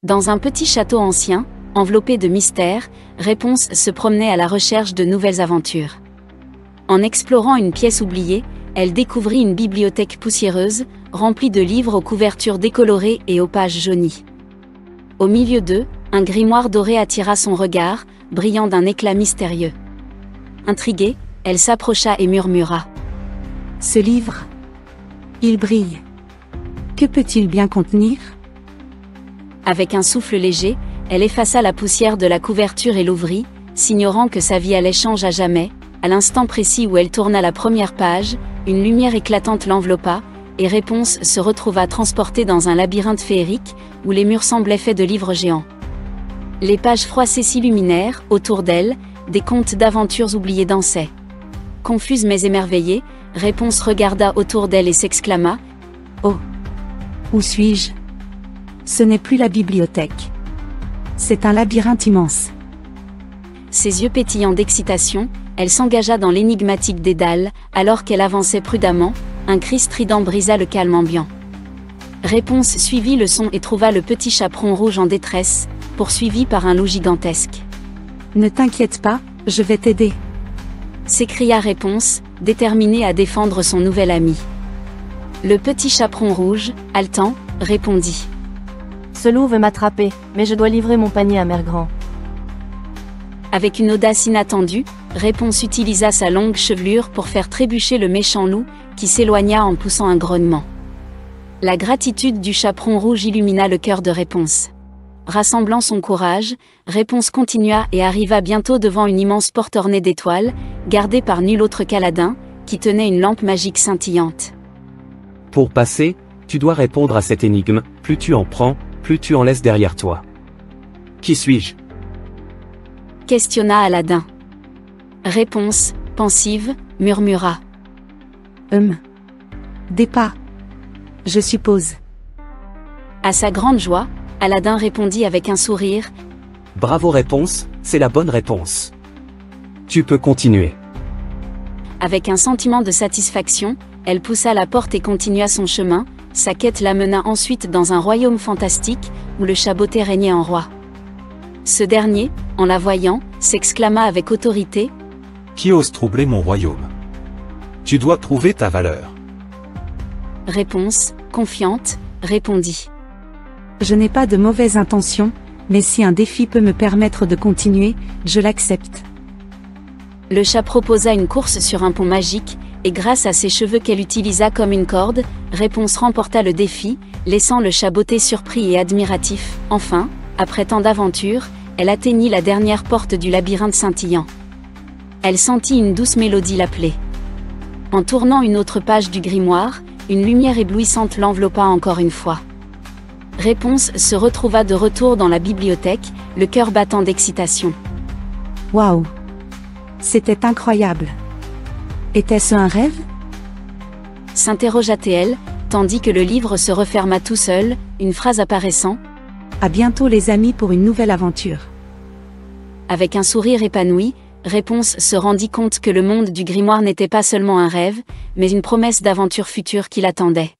Dans un petit château ancien, enveloppé de mystères, Réponse se promenait à la recherche de nouvelles aventures. En explorant une pièce oubliée, elle découvrit une bibliothèque poussiéreuse, remplie de livres aux couvertures décolorées et aux pages jaunies. Au milieu d'eux, un grimoire doré attira son regard, brillant d'un éclat mystérieux. Intriguée, elle s'approcha et murmura. « Ce livre, il brille. Que peut-il bien contenir ?» Avec un souffle léger, elle effaça la poussière de la couverture et l'ouvrit, s'ignorant que sa vie allait changer à jamais. À l'instant précis où elle tourna la première page, une lumière éclatante l'enveloppa, et Réponse se retrouva transportée dans un labyrinthe féerique, où les murs semblaient faits de livres géants. Les pages froissées s'illuminèrent, autour d'elle, des contes d'aventures oubliés dansaient. Confuse mais émerveillée, Réponse regarda autour d'elle et s'exclama. « Oh! Où suis-je ? Ce n'est plus la bibliothèque. C'est un labyrinthe immense. » Ses yeux pétillants d'excitation, elle s'engagea dans l'énigmatique dédale, alors qu'elle avançait prudemment, un cri strident brisa le calme ambiant. Réponse suivit le son et trouva le petit chaperon rouge en détresse, poursuivi par un loup gigantesque. « Ne t'inquiète pas, je vais t'aider. » s'écria Réponse, déterminée à défendre son nouvel ami. Le petit chaperon rouge, haletant, répondit. « Ce loup veut m'attraper, mais je dois livrer mon panier à Mère Grand. » Avec une audace inattendue, Réponse utilisa sa longue chevelure pour faire trébucher le méchant loup, qui s'éloigna en poussant un grognement. La gratitude du chaperon rouge illumina le cœur de Réponse. Rassemblant son courage, Réponse continua et arriva bientôt devant une immense porte ornée d'étoiles, gardée par nul autre qu'Aladin, qui tenait une lampe magique scintillante. Pour passer, tu dois répondre à cette énigme, plus tu en prends, plus tu en laisses derrière toi. Qui suis-je ? Questionna Aladin. Réponse, pensive, murmura. Des pas. Je suppose. À sa grande joie, Aladin répondit avec un sourire. Bravo Réponse, c'est la bonne réponse. Tu peux continuer. Avec un sentiment de satisfaction, elle poussa la porte et continua son chemin. Sa quête la mena ensuite dans un royaume fantastique, où le chaboté régnait en roi. Ce dernier, en la voyant, s'exclama avec autorité. Qui ose troubler mon royaume ? Tu dois prouver ta valeur. Réponse, confiante, répondit. Je n'ai pas de mauvaises intentions, mais si un défi peut me permettre de continuer, je l'accepte. Le chat proposa une course sur un pont magique, et grâce à ses cheveux qu'elle utilisa comme une corde, Réponse remporta le défi, laissant le chaboté surpris et admiratif. Enfin, après tant d'aventures, elle atteignit la dernière porte du labyrinthe scintillant. Elle sentit une douce mélodie l'appeler. En tournant une autre page du grimoire, une lumière éblouissante l'enveloppa encore une fois. Réponse se retrouva de retour dans la bibliothèque, le cœur battant d'excitation. Waouh! C'était incroyable. Était-ce un rêve? S'interrogea-t-elle, tandis que le livre se referma tout seul, une phrase apparaissant. À bientôt les amis pour une nouvelle aventure. Avec un sourire épanoui, Réponse se rendit compte que le monde du grimoire n'était pas seulement un rêve, mais une promesse d'aventure future qui l'attendait.